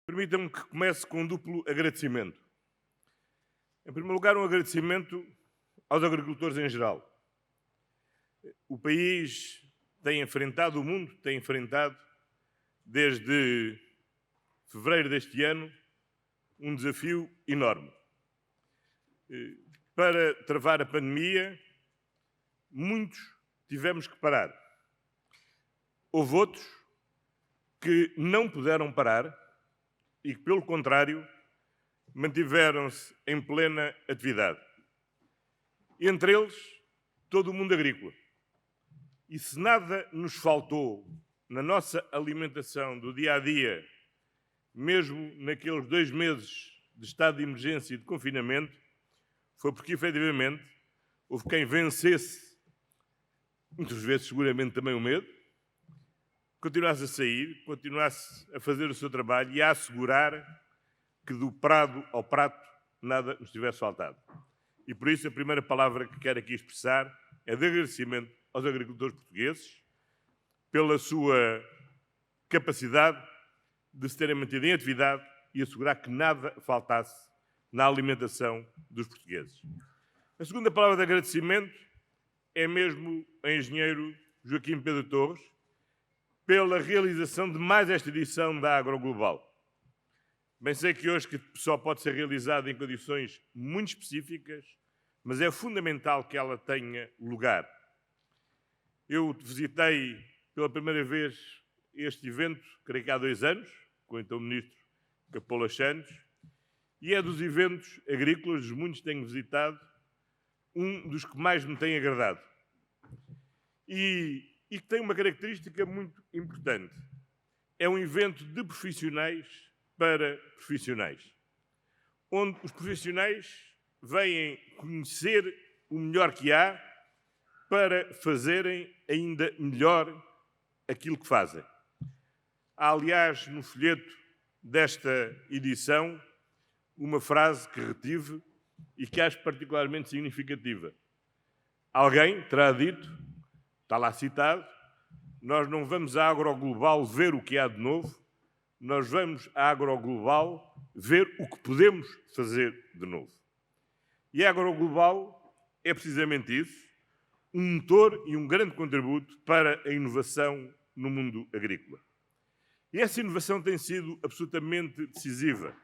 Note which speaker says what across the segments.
Speaker 1: Permitam-me que comece com um duplo agradecimento. Em primeiro lugar, um agradecimento aos agricultores em geral. O país tem enfrentado, o mundo tem enfrentado, desde fevereiro deste ano, um desafio enorme. Para travar a pandemia, muitos tivemos que parar. Houve outros que não puderam parar e que, pelo contrário, mantiveram-se em plena atividade. Entre eles, todo o mundo agrícola. E se nada nos faltou na nossa alimentação do dia-a-dia, mesmo naqueles 2 meses de estado de emergência e de confinamento, foi porque, efetivamente, houve quem vencesse, muitas vezes seguramente também o medo, continuasse a sair, continuasse a fazer o seu trabalho e a assegurar que do prado ao prato nada nos tivesse faltado. E por isso a primeira palavra que quero aqui expressar é de agradecimento aos agricultores portugueses pela sua capacidade de se terem mantido em atividade e assegurar que nada faltasse na alimentação dos portugueses. A segunda palavra de agradecimento é mesmo ao engenheiro Joaquim Pedro Torres pela realização de mais esta edição da AgroGlobal. Bem sei que hoje só pode ser realizada em condições muito específicas, mas é fundamental que ela tenha lugar. Eu visitei pela primeira vez este evento, creio que há 2 anos, com o então Ministro Capola Santos, e é dos eventos agrícolas, dos muitos que tenho visitado, um dos que mais me tem agradado. E que tem uma característica muito importante. É um evento de profissionais para profissionais, onde os profissionais vêm conhecer o melhor que há para fazerem ainda melhor aquilo que fazem. Há, aliás, no folheto desta edição, uma frase que retive e que acho particularmente significativa. Alguém terá dito, está lá citado, nós não vamos à AgroGlobal ver o que há de novo, nós vamos à AgroGlobal ver o que podemos fazer de novo. E a AgroGlobal é precisamente isso, um motor e um grande contributo para a inovação no mundo agrícola. E essa inovação tem sido absolutamente decisiva.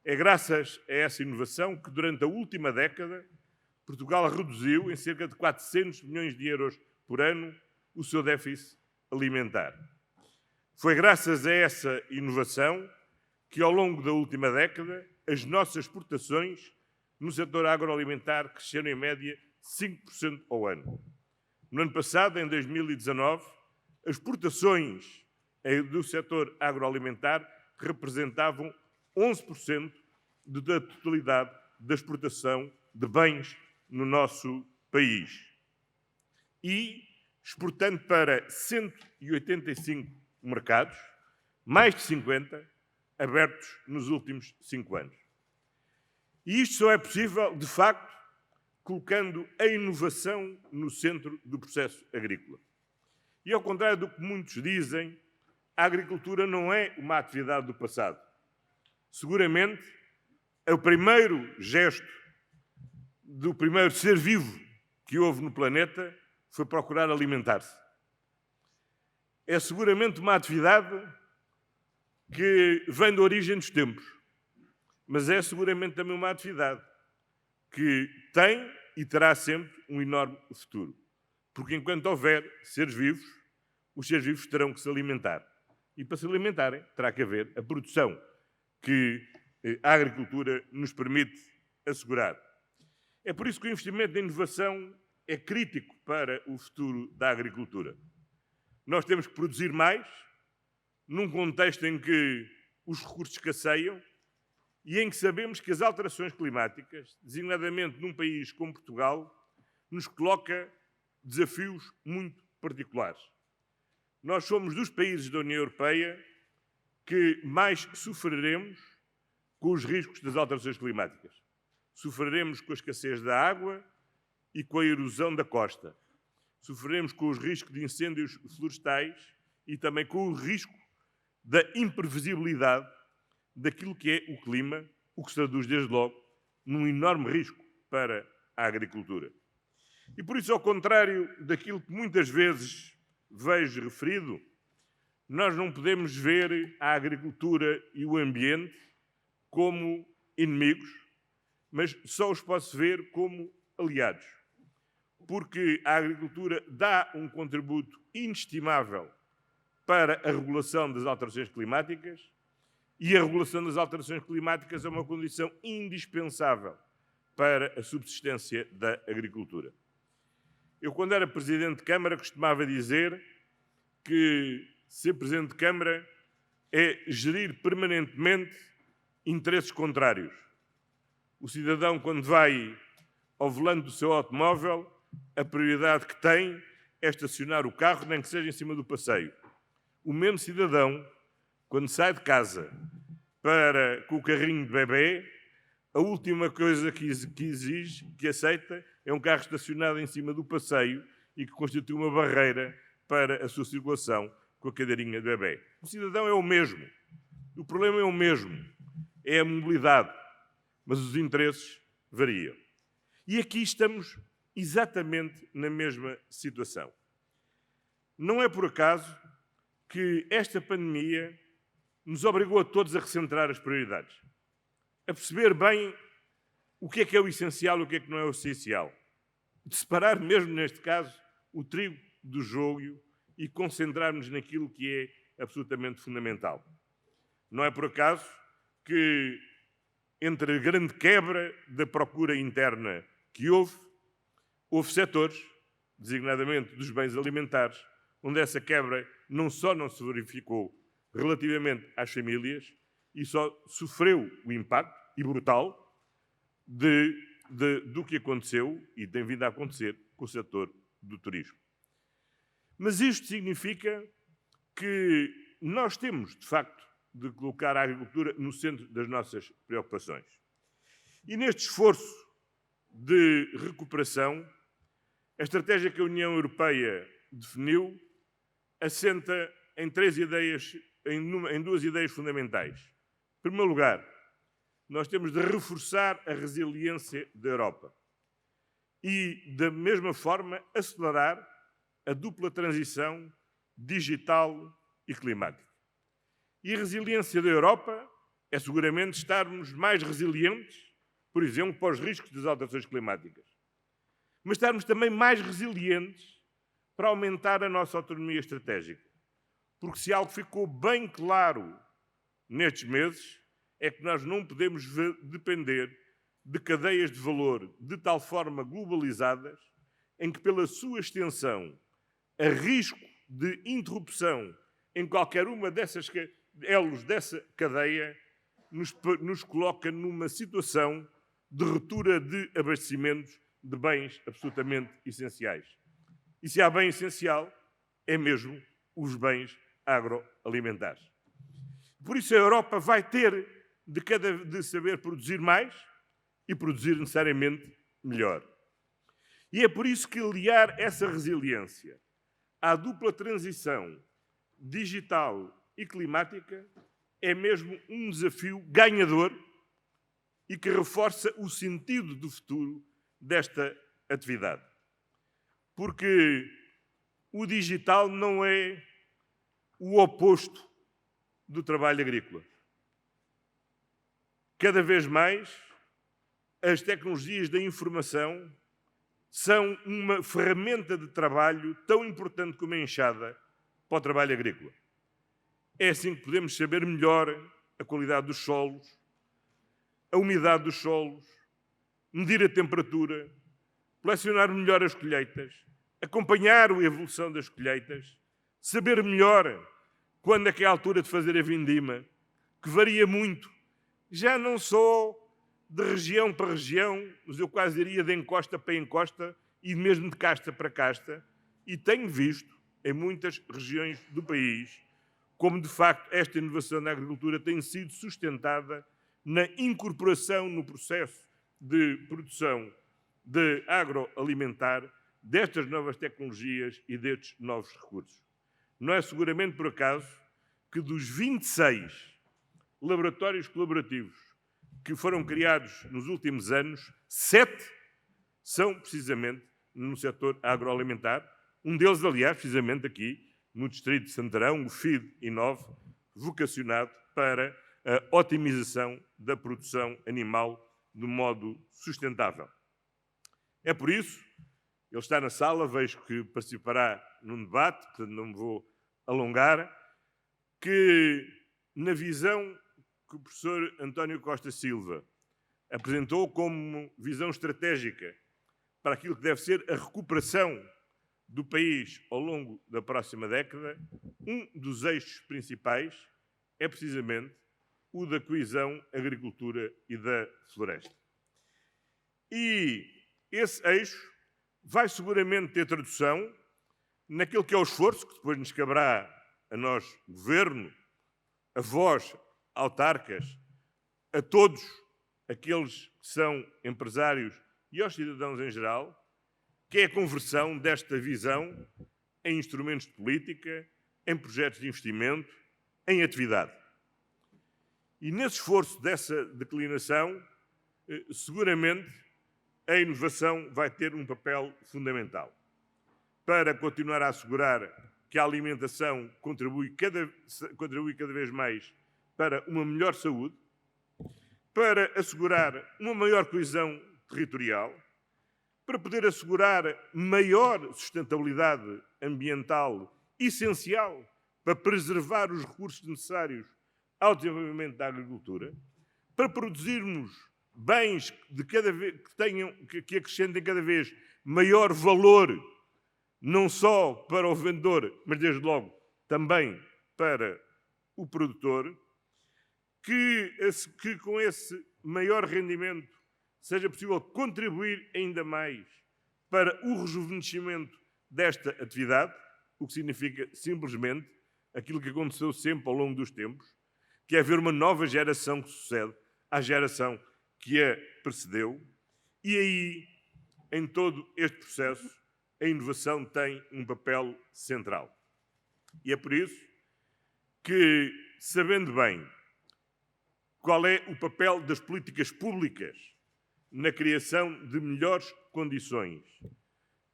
Speaker 1: É graças a essa inovação que, durante a última década, Portugal reduziu em cerca de 400 milhões de euros por ano o seu déficit alimentar. Foi graças a essa inovação que, ao longo da última década, as nossas exportações no setor agroalimentar cresceram em média 5% ao ano. No ano passado, em 2019, as exportações do setor agroalimentar representavam 11% da totalidade da exportação de bens no nosso país. E exportando para 185 mercados, mais de 50 abertos nos últimos 5 anos. E isto só é possível, de facto, colocando a inovação no centro do processo agrícola. E ao contrário do que muitos dizem, a agricultura não é uma atividade do passado. Seguramente, o primeiro gesto do primeiro ser vivo que houve no planeta foi procurar alimentar-se. É seguramente uma atividade que vem da origem dos tempos, mas é seguramente também uma atividade que tem e terá sempre um enorme futuro. Porque enquanto houver seres vivos, os seres vivos terão que se alimentar. E para se alimentarem, terá que haver a produção que a agricultura nos permite assegurar. É por isso que o investimento na inovação é crítico para o futuro da agricultura. Nós temos que produzir mais, num contexto em que os recursos escasseiam e em que sabemos que as alterações climáticas, designadamente num país como Portugal, nos coloca desafios muito particulares. Nós somos dos países da União Europeia que mais sofreremos com os riscos das alterações climáticas. Sofreremos com a escassez da água e com a erosão da costa. Sofreremos com os riscos de incêndios florestais e também com o risco da imprevisibilidade daquilo que é o clima, o que se traduz, desde logo, num enorme risco para a agricultura. E por isso, ao contrário daquilo que muitas vezes vejo referido, nós não podemos ver a agricultura e o ambiente como inimigos, mas só os posso ver como aliados. Porque a agricultura dá um contributo inestimável para a regulação das alterações climáticas e a regulação das alterações climáticas é uma condição indispensável para a subsistência da agricultura. Eu, quando era Presidente de Câmara, costumava dizer que ser Presidente de Câmara é gerir permanentemente interesses contrários. O cidadão, quando vai ao volante do seu automóvel, a prioridade que tem é estacionar o carro, nem que seja em cima do passeio. O mesmo cidadão, quando sai de casa com o carrinho de bebê, a última coisa que exige, que aceita, é um carro estacionado em cima do passeio e que constitui uma barreira para a sua circulação com a cadeirinha de bebê. O cidadão é o mesmo. O problema é o mesmo. É a mobilidade. Mas os interesses variam. E aqui estamos exatamente na mesma situação. Não é por acaso que esta pandemia nos obrigou a todos a recentrar as prioridades, a perceber bem o que é o essencial e o que não é o essencial, de separar mesmo neste caso o trigo do joio e concentrarmos naquilo que é absolutamente fundamental. Não é por acaso que, entre a grande quebra da procura interna que houve setores, designadamente dos bens alimentares, onde essa quebra não só não se verificou relativamente às famílias, e só sofreu o impacto, e brutal, do que aconteceu e tem vindo a acontecer com o setor do turismo. Mas isto significa que nós temos, de facto, de colocar a agricultura no centro das nossas preocupações. E neste esforço de recuperação, a estratégia que a União Europeia definiu assenta em duas ideias fundamentais. Em primeiro lugar, nós temos de reforçar a resiliência da Europa e, da mesma forma, acelerar a dupla transição digital e climática. E a resiliência da Europa é seguramente estarmos mais resilientes, por exemplo, para os riscos das alterações climáticas. Mas estarmos também mais resilientes para aumentar a nossa autonomia estratégica. Porque se algo ficou bem claro nestes meses, é que nós não podemos depender de cadeias de valor de tal forma globalizadas, em que, pela sua extensão, a risco de interrupção em qualquer uma dessas elos dessa cadeia nos coloca numa situação de ruptura de abastecimentos de bens absolutamente essenciais. E se há bem essencial, é mesmo os bens agroalimentares. Por isso a Europa vai ter de saber produzir mais e produzir necessariamente melhor. E é por isso que aliar essa resiliência à dupla transição digital e climática é mesmo um desafio ganhador e que reforça o sentido do futuro desta atividade. Porque o digital não é o oposto do trabalho agrícola. Cada vez mais, as tecnologias da informação são uma ferramenta de trabalho tão importante como a enxada para o trabalho agrícola. É assim que podemos saber melhor a qualidade dos solos, a umidade dos solos, medir a temperatura, colecionar melhor as colheitas, acompanhar a evolução das colheitas, saber melhor quando é que é a altura de fazer a vindima, que varia muito, já não só de região para região, mas eu quase diria de encosta para encosta e mesmo de casta para casta, e tenho visto em muitas regiões do país como, de facto, esta inovação na agricultura tem sido sustentada na incorporação no processo de produção de agroalimentar destas novas tecnologias e destes novos recursos. Não é seguramente por acaso que dos 26 laboratórios colaborativos que foram criados nos últimos anos, 7 são precisamente no setor agroalimentar. Um deles, aliás, precisamente aqui no distrito de Santarém, o FID Inove, vocacionado para a otimização da produção animal de modo sustentável. É por isso, ele está na sala, vejo que participará num debate, portanto não me vou alongar, que na visão que o professor António Costa Silva apresentou como visão estratégica para aquilo que deve ser a recuperação do país ao longo da próxima década, um dos eixos principais é precisamente o da coesão, agricultura e da floresta. E esse eixo vai seguramente ter tradução naquilo que é o esforço que depois nos caberá a nós, governo, a vós, autarcas, a todos aqueles que são empresários e aos cidadãos em geral, que é a conversão desta visão em instrumentos de política, em projetos de investimento, em atividade. E nesse esforço dessa declinação, seguramente a inovação vai ter um papel fundamental para continuar a assegurar que a alimentação contribui cada vez mais para uma melhor saúde, para assegurar uma maior coesão territorial, para poder assegurar maior sustentabilidade ambiental, essencial para preservar os recursos necessários ao desenvolvimento da agricultura, para produzirmos bens que acrescentem cada vez maior valor, não só para o vendedor, mas desde logo também para o produtor, que com esse maior rendimento seja possível contribuir ainda mais para o rejuvenescimento desta atividade, o que significa simplesmente aquilo que aconteceu sempre ao longo dos tempos, que é haver uma nova geração que sucede à geração que a precedeu, e aí, em todo este processo, a inovação tem um papel central. E é por isso que, sabendo bem qual é o papel das políticas públicas na criação de melhores condições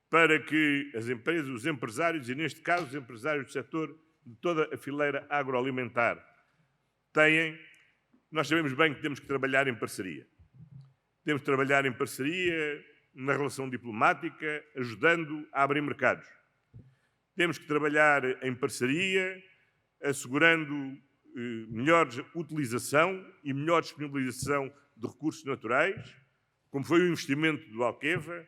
Speaker 1: para que as empresas, os empresários, e neste caso os empresários do setor de toda a fileira agroalimentar, nós sabemos bem que temos que trabalhar em parceria. Temos que trabalhar em parceria na relação diplomática, ajudando a abrir mercados. Temos que trabalhar em parceria, assegurando melhor utilização e melhor disponibilização de recursos naturais, como foi o investimento do Alqueva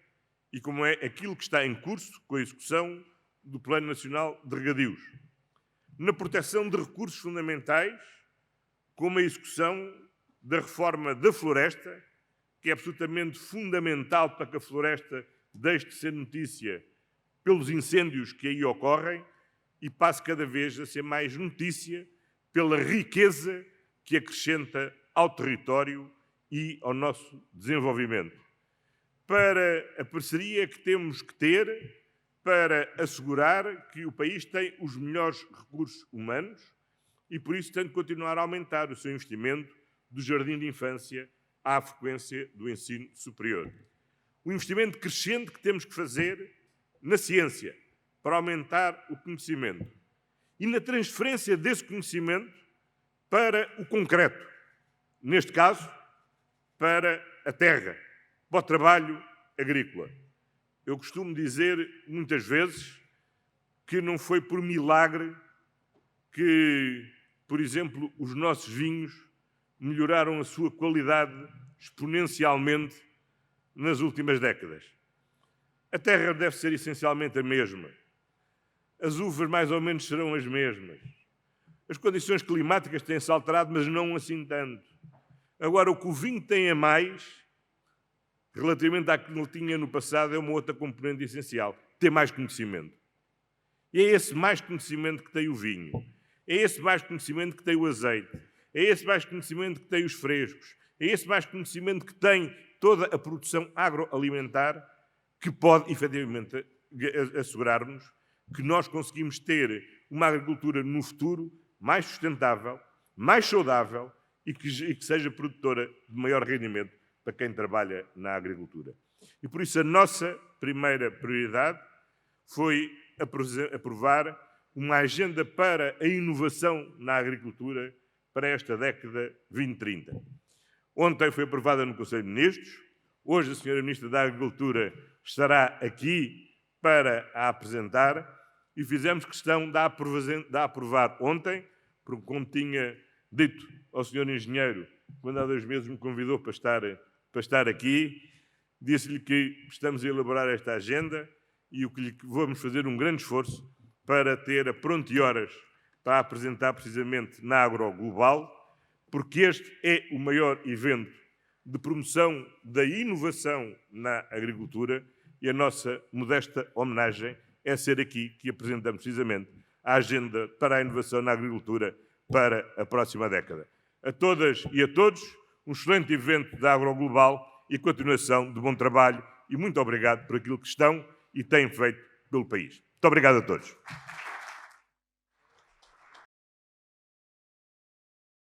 Speaker 1: e como é aquilo que está em curso com a execução do Plano Nacional de Regadios. Na proteção de recursos fundamentais, como a execução da reforma da floresta, que é absolutamente fundamental para que a floresta deixe de ser notícia pelos incêndios que aí ocorrem e passe cada vez a ser mais notícia pela riqueza que acrescenta ao território e ao nosso desenvolvimento. Para a parceria que temos que ter para assegurar que o país tem os melhores recursos humanos e, por isso, tem de continuar a aumentar o seu investimento do jardim de infância à frequência do ensino superior. O investimento crescente que temos que fazer na ciência para aumentar o conhecimento e na transferência desse conhecimento para o concreto, neste caso, para a terra, para o trabalho agrícola. Eu costumo dizer, muitas vezes, que não foi por milagre que, por exemplo, os nossos vinhos melhoraram a sua qualidade exponencialmente nas últimas décadas. A terra deve ser essencialmente a mesma. As uvas mais ou menos serão as mesmas. As condições climáticas têm-se alterado, mas não assim tanto. Agora, o que o vinho tem a mais, relativamente àquilo que tinha no passado, é uma outra componente essencial. Ter mais conhecimento. E é esse mais conhecimento que tem o vinho. É esse mais conhecimento que tem o azeite. É esse mais conhecimento que tem os frescos. É esse mais conhecimento que tem toda a produção agroalimentar que pode, efetivamente, assegurar-nos que nós conseguimos ter uma agricultura no futuro mais sustentável, mais saudável e que seja produtora de maior rendimento para quem trabalha na agricultura. E por isso a nossa primeira prioridade foi aprovar uma agenda para a inovação na agricultura para esta década 2030. Ontem foi aprovada no Conselho de Ministros, hoje a Sra. Ministra da Agricultura estará aqui para a apresentar e fizemos questão de a aprovar ontem, porque como tinha dito ao Sr. Engenheiro, quando há 2 meses me convidou para estar aqui, disse-lhe que estamos a elaborar esta agenda e o que lhe vamos fazer um grande esforço para ter a pronto e horas para apresentar precisamente na Agroglobal, porque este é o maior evento de promoção da inovação na agricultura e a nossa modesta homenagem é ser aqui que apresentamos precisamente a agenda para a inovação na agricultura para a próxima década. A todas e a todos, um excelente evento da Agroglobal e continuação de bom trabalho e muito obrigado por aquilo que estão e têm feito pelo país. Muito obrigado a todos.